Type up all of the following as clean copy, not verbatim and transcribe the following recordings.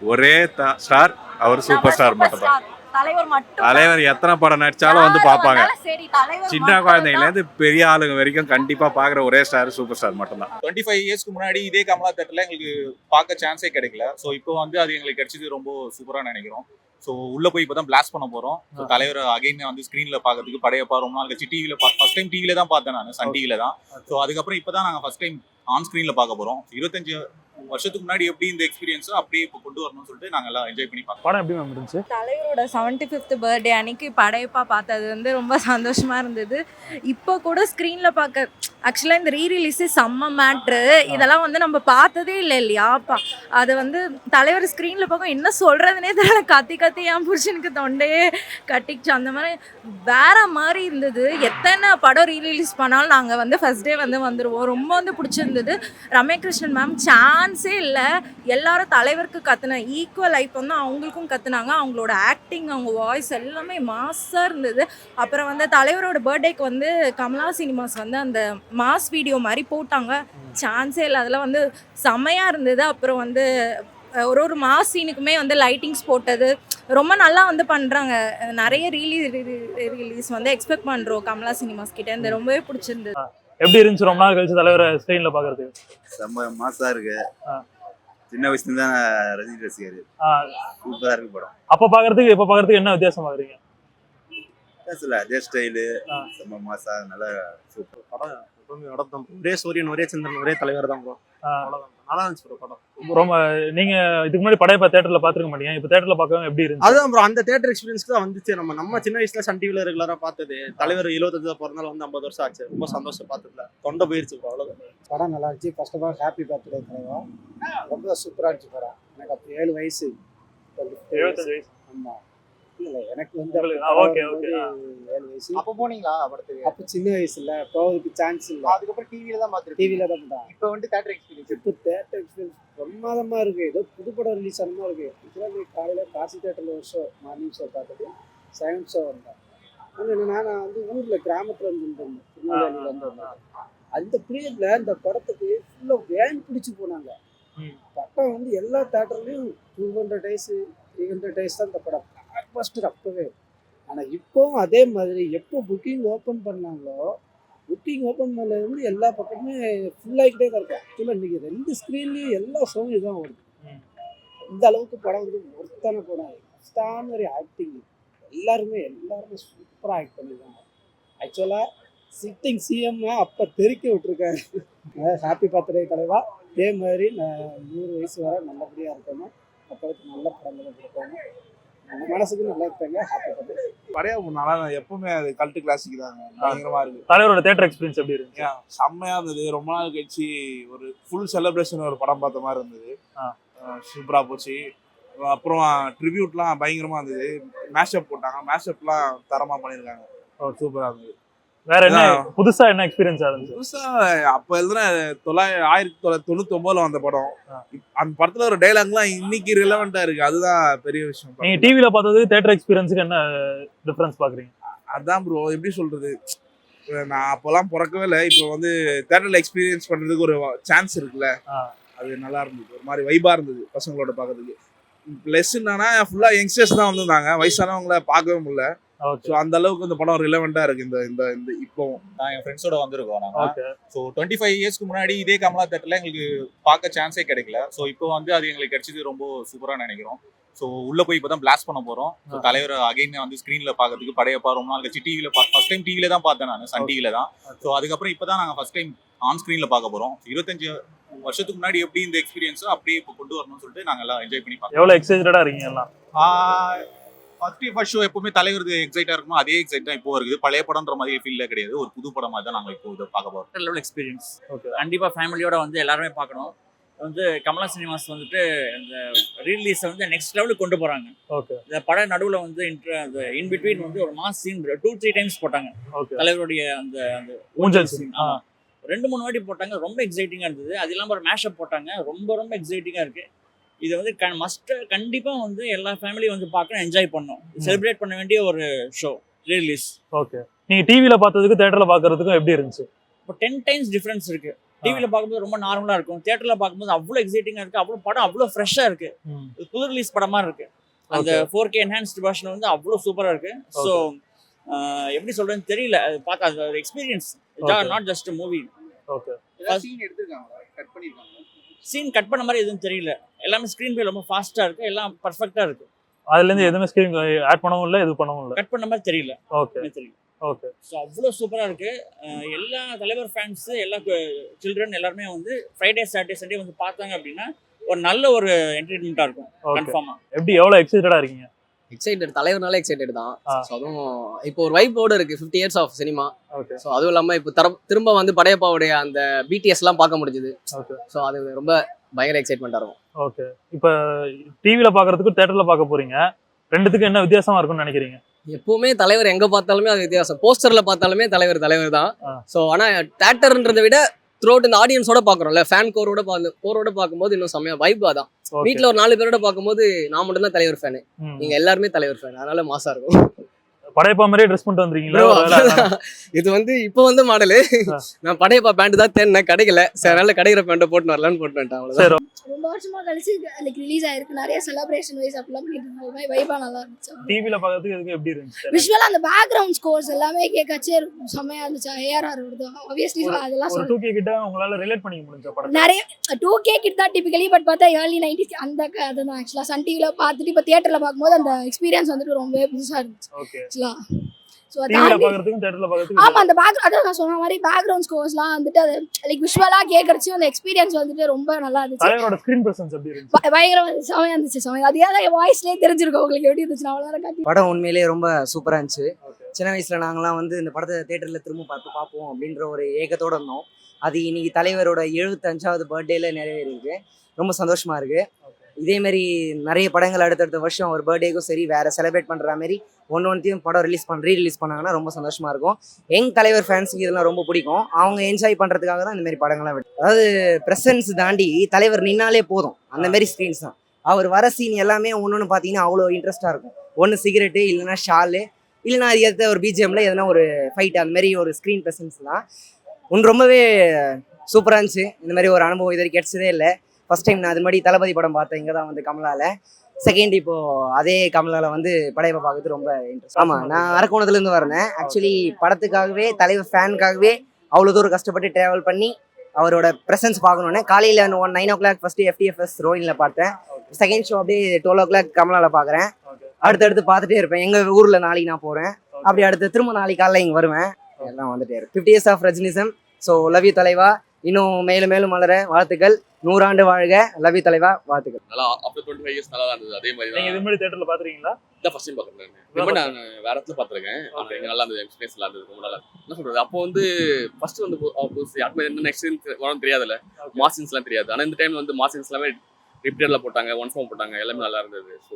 ஒரே ஸ்டார் அவர் super star மட்டும்தான். தலைவர் மட்டும் தலைவர் எத்தனை படம் நடிச்சாலும் வந்து பார்ப்பாங்க. சரி தலைவர் சின்ன குழந்தைங்கல இருந்து பெரிய ஆளுங்க வரைக்கும் கண்டிப்பா பாக்குற ஒரே ஸ்டார் சூப்பர் ஸ்டார் மட்டும்தான். 25 இயர்ஸ்க்கு முன்னாடி இதே கமலா தேட்டர்ல எங்களுக்கு பார்க்க சான்ஸே கிடைக்கல. ஸோ இப்போ வந்து அது எங்களுக்கு கிடைச்சது ரொம்ப சூப்பரா நினைக்கிறோம். ஸோ உள்ள போய் இப்பதான் பிளாஸ்ட் பண்ண போறோம். தலைவர் அகைன் வந்து ஸ்கிரீன்ல பாக்கிறதுக்கு படையப்பா ரொம்ப நாள் கழிச்சு டிவில ஃபர்ஸ்ட் டைம் டிவில தான் பார்த்தேன் நான், சன் டிவில தான். ஸோ அதுக்கப்புறம் இப்பதான் நாங்க ஃபர்ஸ்ட் டைம் ஆன் ஸ்கிரீன்ல பார்க்க போறோம். 25 வருஷத்துக்கு முன்னாடி எப்படி இந்த எக்ஸ்பீரியன்ஸோ அப்படியே இப்போ கொண்டு வரணும்னு சொல்லிட்டு நாங்க எல்லாம் என்ஜாய் பண்ணி பார்த்தோம். படம் எப்படி மேம் இருந்துச்சு? தலைவரோட 75th பர்த்டே அன்னைக்கு படையப்பா பார்த்தது வந்து ரொம்ப சந்தோஷமா இருந்தது. இப்போ கூட ஸ்க்ரீன்ல பார்க்க ஆக்சுவலாக இந்த ரீரிலீஸே செம்ம மேட்ரு. இதெல்லாம் வந்து நம்ம பார்த்ததே இல்லை இல்லையாப்பா. அது வந்து தலைவர் ஸ்க்ரீனில் பார்க்க என்ன சொல்கிறதுனே தெரியல. கத்தி கத்தி என் புருஷனுக்கு தொண்டையே கட்டிச்சு. அந்த மாதிரி வேற மாதிரி இருந்தது. எத்தனை படம் ரீரிலீஸ் பண்ணாலும் நாங்கள் வந்து ஃபர்ஸ்ட் டே வந்து வந்துடுவோம். ரொம்ப வந்து பிடிச்சிருந்தது. ரம்யகிருஷ்ணன் மேம் சான்ஸே இல்லை. எல்லாரும் தலைவருக்கு கத்துன ஈக்குவல் லைஃப் வந்து அவங்களுக்கும் கத்துனாங்க. அவங்களோட ஆக்டிங், அவங்க வாய்ஸ் எல்லாமே மாஸாக இருந்தது. அப்புறம் வந்து தலைவரோட பர்த்டேக்கு வந்து கமலா சினிமாஸ் வந்து அந்த மாஸ் வீடியோ மாதிரி போட்டாங்க. சான்ஸே இல்லை. அதெல்லாம் வந்து செம்மையாக இருந்தது. அப்புறம் வந்து ஒரு மாஸ் சீனுக்குமே வந்து லைட்டிங்ஸ் போட்டது ரொம்ப நல்லா வந்து பண்ணுறாங்க. நிறைய ரிலீஸ் வந்து எக்ஸ்பெக்ட் பண்ணுறோம் கமலா சினிமாஸ் கிட்ட. இந்த ரொம்பவே பிடிச்சிருந்தது. எப்படி இருந்துச்சு ரொம்ப நாள் கழிச்சு தலைவரை ஸ்க்ரீன்ல பாக்குறது? செம்ம மாசா இருக்கு. சின்ன வயசுல தான் ரஜினி ரசிகர். சூப்பரா இருக்கு படம். அப்ப பாக்குறதுக்கு இப்ப பாக்குறதுக்கு என்ன வித்தியாசம் பாக்குறீங்க? பேசல அதே ஸ்டைலு செம்ம மாசா நல்லா சூப்பர் படம். எப்பவுமே படம் ஒரே சூரியன் ஒரே சந்திரன் ஒரே தலைவர் தான் ப்ரோ. நல்லா இருந்துச்சு ப்ரோ படம். ரொம்ப நீங்க இதுக்கு முன்னாடி படையப்பா தியேட்டர்ல பாத்துருக்க மாட்டீங்க, இப்ப தியேட்டர்ல பார்க்கவும் எப்படி இருந்துச்சு? அதான் ப்ரோ, அந்த தியேட்டர் எக்ஸ்பீரியன்ஸ்க்கு தான் வந்துச்சு. நம்ம சின்ன வயசுல சன் டிவில ரெகுலரா பார்த்தது. தலைவர் 75 பிறந்தாலும் வந்து 50 வருஷம் ஆச்சு. ரொம்ப சந்தோஷம் பார்த்ததுல. தொண்டை போயிருச்சு ப்ரோ. அவ்வளவுதான். படம் நல்லா இருந்துச்சு. First of all happy birthday தலைவா. ரொம்ப சூப்பரா இருந்துச்சு படம். எனக்கு அப்போ 7 வயசு. 75 வயசு. ஆமா. இல்லை எனக்கு வந்து ஓகே ஓகே 7 வயசு. அப்போ போனீங்களா படத்துக்கு? அப்போ சின்ன வயசுல போகிறதுக்கு சான்ஸ் இல்லை. அதுக்கப்புறம் டிவியில தான் பார்த்துருக்கேன். டிவியில தான் பண்ணான். இப்போ வந்து தேட்டர் எக்ஸ்பீரியன்ஸ். இப்போ தேட்டர் எக்ஸ்பீரியன்ஸ் பிரமாதமா இருக்கு. ஏதோ புது படம் ரிலீஸ் ஆன மாதிரி இருக்கு. ஆக்சுவலாக காலையில் காசி தேட்டரில் ஒரு ஷோ மார்னிங் ஷோ பார்த்துட்டு செகண்ட் ஷோ வந்தேன். ஆனால் என்னன்னா நான் வந்து ஊரில் கிராமத்தில் இருந்துருந்தேன், திருநெல்வேலியில் இருந்தேன். அந்த பீரியட்ல இந்த படத்துக்கு ஃபுல்லாக வேன் பிடிச்சி போனாங்க. படம் வந்து எல்லா தேட்டர்லையும் 200 days 300 days தான் இந்த படம் ஃபஸ்ட்டு அப்பவே. ஆனால் இப்போவும் அதே மாதிரி எப்போ புக்கிங் ஓப்பன் பண்ணாங்களோ புக்கிங் ஓப்பன் பண்ணதுலேருந்து எல்லா பக்கமுமே ஃபுல்லாகிக்கிட்டே தான் இருக்கும். ஆக்சுவலாக இன்றைக்கி 2 ஸ்க்ரீன்லேயும் எல்லா ஷோவும் இதுதான் வருது. இந்த அளவுக்கு படம் வந்து ஒருத்தான படம். ஃபஸ்ட்டான மாதிரி ஆக்டிங் எல்லாருமே சூப்பராக ஆக்ட் பண்ணியிருக்காங்க. ஆக்சுவலாக சிட்டிங் சிஎம் அப்போ தெறிக்க விட்டுருக்காரு. ஹாப்பி பர்த்டே தலைவா. இதே மாதிரி நான் 100 வயசு வரை நல்லபடியாக இருக்கணும். மக்களுக்கு நல்ல படங்களை கொடுக்கணும். மனசுக்கு நல்லா இருப்பாங்க. Happy birthday. படையா எப்பவுமே அது கல்ட்டு கிளாசிக் தாங்க. பயங்கரமா இருக்கு. தலைவரோட தியேட்டர் எக்ஸ்பீரியன்ஸ் எப்படி இருந்துச்சு? செம்மையா இருந்தது. ரொம்ப நாள் கழிச்சு ஒரு ஃபுல் செலிப்ரேஷன் ஒரு படம் பார்த்த மாதிரி இருந்தது. சூப்பரா போச்சு. அப்புறம் ட்ரிபியூட்லாம் பயங்கரமா இருந்தது. மேஷப் போட்டாங்க. மேஷப்லாம் தரமா பண்ணியிருக்காங்க. சூப்பரா இருந்தது. வேற என்ன புதுசா என்ன எக்ஸ்பீரியன்ஸ் இருந்துச்சு? புதுசா அப்ப எழுதுன 1999 வந்த படம். அந்த படத்துல ஒரு டைலாக்லாம் இன்னைக்கு ரிலவெண்டா இருக்கு. அதுதான் பெரிய விஷயம். நீங்க டிவில பார்த்தது தியேட்டர் எக்ஸ்பீரியன்ஸ்க்கு என்ன டிஃபரன்ஸ் பாக்குறீங்க? அதான் ப்ரோ, எப்படி சொல்றது, நான் அப்போலாம் பிறக்கவே இல்லை. இப்போ வந்து தியேட்டர்ல எக்ஸ்பீரியன்ஸ் பண்றதுக்கு ஒரு சான்ஸ் இருக்குல்ல, அது நல்லா இருந்தது. ஒரு மாதிரி வைபா இருந்தது பசங்களோட பார்க்கறதுக்கு. பிளஸ் என்னன்னா ஃபுல்லா யங்ஸ்டர்ஸ் தான் வந்திருந்தாங்க. வயசானவங்கள பார்க்கவே முடியல. ஸோ அந்த அளவுக்கு இந்த படம் ரிலவெண்டா இருக்கு. இந்த இப்போ நான் என் ஃப்ரெண்ட்ஸோட வந்திருக்கோம் நாங்க. ஸோ 25 இயர்ஸ்க்கு முன்னாடி இதே கமலா தேட்டர்ல எங்களுக்கு பார்க்க சான்ஸே கிடைக்கல. ஸோ இப்போ வந்து அது எங்களுக்கு கிடைச்சது ரொம்ப சூப்பரா நினைக்கிறோம். ஸோ உள்ள போய் இப்பதான் பிளாஸ்ட் பண்ண போறோம். ஸோ தலைவர் அகைன் வந்து ஸ்கிரீன்ல பார்க்கறதுக்கு படையப்பா ரொம்ப நாள் கழிச்சு டிவில ஃபர்ஸ்ட் டைம் டிவில தான் பார்த்தேன் நான், சன் டிவில தான். ஸோ அதுக்கப்புறம் இப்பதான் நாங்க ஃபர்ஸ்ட் டைம் ஆன் ஸ்கிரீன்ல பார்க்க போறோம். 25 வருஷத்துக்கு முன்னாடி எப்படி இந்த எக்ஸ்பீரியன்ஸோ அப்படியே இப்போ கொண்டு வரணும்னு சொல்லிட்டு நாங்க எல்லாம் என்ஜாய் பண்ணி பார்க்கோம். எவ்வளவு எக்ஸைட்டடா இருக்கீங்க எல்லாம்? ஃபர்ஸ்ட் ஷோ எப்பவுமே தலைவருக்கு எக்ஸைட்டா இருக்குமோ அதே எக்ஸைட் தான் இப்போ இருக்குது. பழைய படம்ன்ற மாதிரி ஃபீல்ல கிடையாது. ஒரு புது படம் மாதிரி தான் நாங்க இப்போ இதை பார்க்க போறோம். Level experience. கண்டிப்பா ஃபேமிலியோட வந்து எல்லாருமே பார்க்கணும். வந்து கமலா சினிமாஸ் வந்துட்டு இந்த ரீலீஸை வந்து நெக்ஸ்ட் லெவலுக்கு கொண்டு போறாங்க. இந்த பட நடுவில் வந்து இன் பிட்வீன் வந்து ஒரு மாஸ் சீன் 2-3 டைம்ஸ் போட்டாங்க. தலைவருடைய அந்த ஊஞ்சல் சீன் 2-3 வாட்டி போட்டாங்க. ரொம்ப எக்ஸைட்டிங்கா இருந்தது. அது இல்லாமல் ஒரு மேஷப் போட்டாங்க. ரொம்ப எக்ஸைட்டிங்கா இருக்கு. இது வந்து கண்டிப்பா வந்து எல்லா ஃபேமிலியும் வந்து பார்க்க என்ஜாய் பண்ணணும். செலிப்ரேட் பண்ண வேண்டிய ஒரு ஷோ ரீலீஸ். ஓகே. நீங்க டிவில பார்த்ததுக்கு தியேட்டர்ல பார்க்கிறதுக்கும் எப்படி இருந்துச்சு? இப்போ 10 times டிஃபரன்ஸ் இருக்கு. டிவியில் பார்க்கும்போது ரொம்ப நார்மலாக இருக்கும், தியேட்டரில் பார்க்கும்போது அவ்வளோ எக்ஸைட்டிங்காக இருக்குது, அவ்வளோ படம் அவ்வளோ ஃப்ரெஷ்ஷாக இருக்குது, இது புது ரிலீஸ் படமாக இருக்குது. அந்த 4K என்ஹான்ஸ்டு வெர்ஷன் வந்து அவ்வளோ சூப்பராக இருக்குது. ஸோ எப்படி சொல்கிறேன்னு தெரியல, அது பார்த்தா அது ஒரு experience, not just movie. Okay, scene எடுத்துருக்காங்களா, கட் பண்ணிருக்காங்களா? சீன் கட் பண்ண மாதிரி எதுவும் தெரியல, எல்லாமே ஸ்க்ரீன் பிளே ரொம்ப ஃபாஸ்ட்டாக இருக்குது, எல்லாம் பர்ஃபெக்டாக இருக்குது. அதுலேருந்து எதுவுமே ஸ்க்ரீன் ஆட் பண்ணவும் இல்லை, இது பண்ணவும் இல்லை, கட் பண்ண மாதிரி தெரியல. ஓகே தெரியல. ஓகே. ஸோ அவ்வளோ சூப்பராக இருக்குது. எல்லா தலைவர் ஃபேன்ஸு, எல்லா சில்ட்ரன் எல்லாருமே வந்து ஃப்ரைடே சாட்டர்டே சண்டே வந்து பார்த்தாங்க அப்படின்னா ஒரு நல்ல ஒரு என்டர்டைன்மெண்ட்டாக இருக்கும் கன்ஃபார்மாக. எப்படி எவ்வளோ எக்ஸைட்டடாக இருக்கீங்க? எக்ஸைட்டட், தலைவர்னால எக்ஸைட்டட் தான். ஸோ அதுவும் இப்போ ஒரு வைப்போடு இருக்கு 50 years of cinema. Okay. So அதுவும் இல்லாமல் இப்போ திரும்ப வந்து படையப்பாவுடைய அந்த பிடிஎஸ்லாம் பார்க்க முடிஞ்சுது. ஓகே. ஸோ அது ரொம்ப பயங்கர எக்ஸைட்மெண்ட்டாக இருக்கும். ஓகே. இப்போ டிவியில் பார்க்கறதுக்கும் தேட்டரில் பார்க்க போறீங்க, ரெண்டுத்துக்கும் என்ன வித்தியாசமா இருக்கும்னு நினைக்கிறீங்க? எப்பவுமே தலைவர் எங்க பார்த்தாலுமே அது வித்தியாசம், போஸ்டர்ல பார்த்தாலுமே தலைவர் தான். ஸோ ஆனா தேட்டர்ன்றதை விட த்ரூஅவுட் இந்த ஆடியன்ஸோட பாக்குறோம்ல, ஃபேன் கோரோட பார்க்கும்போது இன்னும் செம்மையா வைப். அதான் வீட்டுல ஒரு 4 பேரோட பார்க்கும்போது நான் மட்டும் தான் தலைவர் ஃபேனு, நீங்க எல்லாருமே தலைவர் ஃபேன், அதனால மாசா இருக்கும். படையப்பா மாதிரியே ட்ரெஸ் பண்ணிட்டு வந்துருக்கீங்களா? இது வந்து இப்போ வந்து மாடலு, நான் படையப்பா பேண்ட் தான் தேடினேன், கிடைக்கல. சரி, அதனால கிடைக்கிற பேண்ட்டை போட்டு வரலான்னு போட்டு வந்துட்டேன், அவ்வளவுதான். ரொம்ப வருஷமா கழிச்சு லைக் ரிலீஸ் ஆயிருக்கு, நிறைய செலிப்ரேஷன் வைஸ் அப்படிலாம் பண்ணிட்டு இருந்தோம், வைபா நல்லா இருந்துச்சு. டிவில பார்க்கிறதுக்கு எதுக்கு எப்படி இருந்துச்சு? விஷுவலா அந்த பேக்ரவுண்ட் ஸ்கோர்ஸ் எல்லாமே கேட்கச்சே செம்மையா இருந்துச்சு. ஏஆர்ஆர் வருது ஆப்வியஸ்லி, அதெல்லாம் ஒரு 2K கிட்ட உங்களால ரிலேட் பண்ணிக்க முடிஞ்ச படம் நிறைய 2K கிட்ட தான் டிபிக்கலி, பட் பார்த்தா ஏர்லி 90s அந்த அதுதான் ஆக்சுவலா சன் டிவில பார்த்துட்டு இப்போ தியேட்டர்ல பார்க்கும்போது அந்த எக்ஸ்பீரியன்ஸ் வந்துட்டு ரொம்பவே புதுசா இருந்துச்சு. ஓகே. சோ டிவில பார்க்கிறதுக்கும் தியேட்டர்ல பார்க்கிறதுக்கும் ஆமா, அந்த அதான் நான் சொன்ன மாதிரி பேக்ரவுண்ட் ஸ்கோர்ஸ்லாம் வந்துட்டு அது லைக் விஷுவலா கேட்கறச்சு அந்த எக்ஸ்பீரியன்ஸ் வந்துட்டு ரொம்ப நல்லா இருந்துச்சு. தலைவரோட ஸ்கிரீன் பிரசன்ஸ் எப்படி இருந்துச்சு? பயங்கர செமையா இருந்துச்சு, செமையா. அது ஏதாவது வாய்ஸ்லயே தெரிஞ்சிருக்கும் உங்களுக்கு எப்படி இருந்துச்சு. அவ்வளவுதான். படம் உண்மையிலேயே ரொம்ப சூப்பரா இருந்துச்சு. சின்ன வயசுல நாங்களாம் வந்து இந்த படத்தை தியேட்டர்ல திரும்ப பார்ப்போம் அப்படின்ற ஒரு ஏக்கத்தோட இருந்தோம். அது இன்னைக்கு தலைவரோட 75வது பர்த்டேல நிறைவேறிருக்கு, ரொம்ப சந்தோஷமா இருக்கு. இதே மாதிரி நிறைய படங்கள் அடுத்தடுத்த வருஷம் ஒரு பர்த்டேக்கும் சரி வேற செலிப்ரேட் பண்ற மாதிரி ஒன்றையும் படம் ரீரிலீஸ் பண்ணாங்கன்னா ரொம்ப சந்தோஷமா இருக்கும். யங் தலைவர் ஃபேன்ஸுக்கு இதெல்லாம் ரொம்ப பிடிக்கும், அவங்க என்ஜாய் பண்றதுக்காக தான் இந்த மாதிரி படங்கள்லாம் அதாவது ப்ரெசன்ஸ் தாண்டி தலைவர் நின்னாலே போதும், அந்த மாதிரி ஸ்க்ரீன்ஸ் தான். அவர் வர சீன் எல்லாமே ஒன்று பார்த்தீங்கன்னா அவ்வளோ இன்ட்ரெஸ்டாக இருக்கும். ஒன்று சிகரெட்டு, இல்லைன்னா ஷாலு, இல்லைன்னா அது ஏற்ற ஒரு பிஜிஎம்ல எதனா ஒரு ஃபைட், அந்த மாதிரி ஒரு ஸ்க்ரீன் ப்ரெசன்ஸ் தான் ஒன்று ரொம்பவே சூப்பராக இருந்துச்சு. இந்த மாதிரி ஒரு அனுபவம் இது வரைக்கும் கிடைச்சதே இல்லை. ஃபர்ஸ்ட் டைம் நான் அது மாதிரி தளபதி படம் பார்த்தேன், இங்கே தான் வந்து கமலால. செகண்ட் இப்போ அதே கமலால வந்து படையப்பா பார்க்கறது ரொம்ப இன்ட்ரெஸ்ட். ஆமாம், நான் அரக்கோணத்துலேருந்து வரேன். ஆக்சுவலி படத்துக்காகவே தலைவர் ஃபேனுக்காகவே அவ்வளோ தூரம் கஷ்டப்பட்டு ட்ராவல் பண்ணி அவரோட ப்ரெசன்ஸ் பார்க்கணுன்னு காலையில் 9 o'clock ஃபர்ஸ்ட்டு FTFS ரோஹினில் பார்த்தேன். செகண்ட் ஷோ அப்படியே 12 o'clock கமலால பார்க்குறேன். அடுத்தடுத்து பார்த்துட்டே இருப்பேன். எங்கள் ஊரில் நாளைக்கு நான் போகிறேன், அப்படி அடுத்து திரும்ப நாளைக்கு காலையில் இங்கே வருவேன். எல்லாம் வந்துட்டே இருக்கு. 50 years of Rajinism. So love you தலைவா, இன்னும் மேலும் மேலும் மலர வாழ்த்துக்கள், 100 ஆண்டு வாழ்க, லவ் யூ தலைவா, வாழ்த்துக்கள். நல்லா ஆஃப்டர் 25 years நல்லா இருந்தது. அதே மாதிரி நீங்க இது மாதிரி தியேட்டர்ல பாத்துறீங்களா? இதான் ஃபர்ஸ்ட் டைம் பாக்குறேன். நான் வேற இடத்துல பாத்துருக்கேன், நல்லா இருந்தது, எக்ஸ்பீரியன்ஸ் நல்லா இருந்தது, ரொம்ப நல்லா. என்ன சொல்றது, அப்போ வந்து ஃபர்ஸ்ட் வந்து யாருமே என்ன எக்ஸ்பீரியன்ஸ் வரும் தெரியாதுல்ல, மாசின்ஸ்லாம் தெரியாது. ஆனால் இந்த டைம் வந்து மாசின்ஸ் எல்லாமே ரிப்பீட்டர்ல போட்டாங்க, ஒன்ஸ் மோர் போட்டாங்க, எல்லாமே நல்லா இருந்தது. ஸோ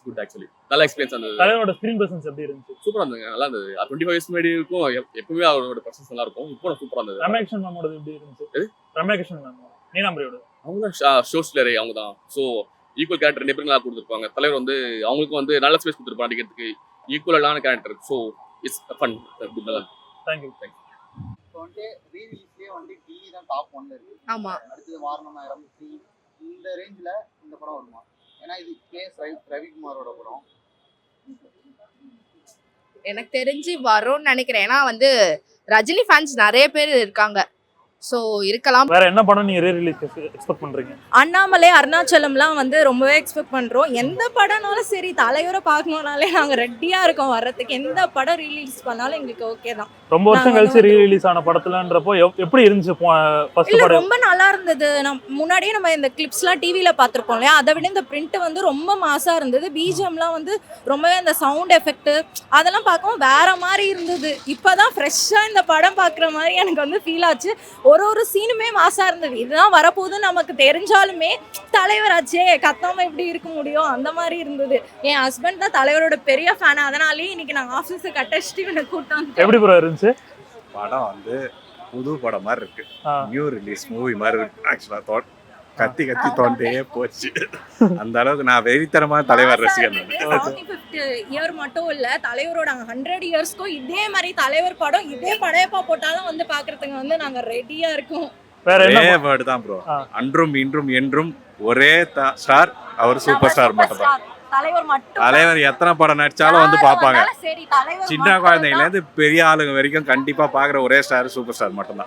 குட், ஆக்சுவலி நல்ல எக்ஸ்பீரியன்ஸ் இருந்தது. தலைவரோட ஸ்கிரீன் பிரசன்ஸ் எப்படி இருந்துச்சு? சூப்பரா இருந்தது, நல்லா இருந்தது. 25 years முன்னாடி இருக்கும், எப்பவுமே அவரோட பிரசன்ஸ் நல்லா இருக்கும். இப்போ சூப்பரா இருந்தது. ரமேஷன் மேமோட எப்படி இருந்துச்சு? ரமேஷன் மேம், நீலாம்பரியோட அவங்க தான் ஷோஸ்லரே, அவங்க தான். ஸோ ஈக்குவல் கேரக்டர் எப்படி நல்லா கொடுத்துருப்பாங்க. தலைவர் வந்து அவங்களுக்கும் வந்து நல்ல ஸ்பேஸ் கொடுத்துருப்பாங்க நடிக்கிறதுக்கு, ஈக்குவலான character. So it's fun, good, நல்லா. தேங்க்யூ. இப்போ வந்து ரீரிலீஸ்லேயே வந்து டிவி தான் டாப் 1ல இருக்கு. ஆமா. அடுத்தது வாரணமாயிரம் 3 இந்த ரேஞ்சில் இந்த படம் வருமா? ஏன்னா இது கேஎஸ் ரவிக்குமாரோட படம். எனக்கு தெரிஞ்சு வரும்னு நினைக்கிறேன். ஏன்னா வந்து ரஜினி ஃபேன்ஸ் நிறைய பேர் இருக்காங்க, ஸோ இருக்கலாம். வேற என்ன படம் நீங்க ரீரிலீஸ் எக்ஸ்பெக்ட் பண்றீங்க? அண்ணாமலை, அருணாச்சலம்லாம் வந்து ரொம்பவே எக்ஸ்பெக்ட் பண்றோம். எந்த படம்னாலும் சரி, தலைவரை பார்க்கணும்னாலே நாங்கள் ரெடியாக இருக்கோம் வர்றதுக்கு. எந்த படம் ரிலீஸ் பண்ணாலும் எங்களுக்கு ஓகே தான். ரொம்ப வருஷம் கழிச்சு ரீரிலீஸ் ஆன படத்துலன்றப்போ எப்படி இருந்துச்சு ஃபர்ஸ்ட் இல்ல, படம்? ரொம்ப நல்லா இருந்தது. முன்னாடியே நம்ம இந்த கிளிப்ஸ்லாம் டிவியில பார்த்துருப்போம் இல்லையா, அதை விட இந்த பிரிண்ட் வந்து ரொம்ப மாசா இருந்தது. பிஜிஎம்லாம் வந்து ரொம்பவே அந்த சவுண்ட் எஃபெக்ட் அதெல்லாம் பார்க்கவும் வேற மாதிரி இருந்தது. இப்போதான் ஃப்ரெஷ்ஷாக இந்த படம் பார்க்குற மாதிரி எனக்கு வந்து ஃபீல் ஆச்சு. ஒரு சீனுமே மாசா இருந்தது. இதுதான் வரப்போகுது நமக்கு தெரிஞ்சாலுமே தலைவராச்சே கத்தாம எப்படி இருக்க முடியும், அந்த மாதிரி இருந்தது. என் ஹஸ்பண்ட் தான் தலைவரோட பெரிய ஃபேன், அதனாலேயே இன்னைக்கு நாங்கள் ஆஃபீஸை கட்டடிச்சிட்டு இவனை கூட்டம். எப்படி ப்ரோ இருந்துச்சு படம்? வந்து புது படம் மாதிரி இருக்கு, நியூ ரிலீஸ் மூவி மாதிரி இருக்கு. ஆக்சுவலா கத்தி தோண்டே போச்சு. அந்த அளவுக்கு நான் வெறித்தனமான தலைவர் ரசிகன். 75th இயர் மட்டும் இல்ல, தலைவரோட 100 இயர்ஸ்க்கும் இதே மாதிரி தலைவர் படம் இதே படையப்பா போட்டாலும் வந்து பாக்குறதுக்கு வந்து நாங்க ரெடியா இருக்கோம். வேற என்ன ஒரே வேர்டு தான் ப்ரோ. அன்றும் இன்றும் என்றும் ஒரே ஸ்டார், அவர் சூப்பர் ஸ்டார் மட்டும் தான். தலைவர் மட்டும் தலைவர் எத்தனை படம் நடிச்சாலும் வந்து பார்ப்பாங்க. சரி தலைவர் சின்ன குழந்தைங்கலேருந்து பெரிய ஆளுங்க வரைக்கும் கண்டிப்பா பாக்குற ஒரே ஸ்டார் சூப்பர் ஸ்டார் மட்டும் தான்.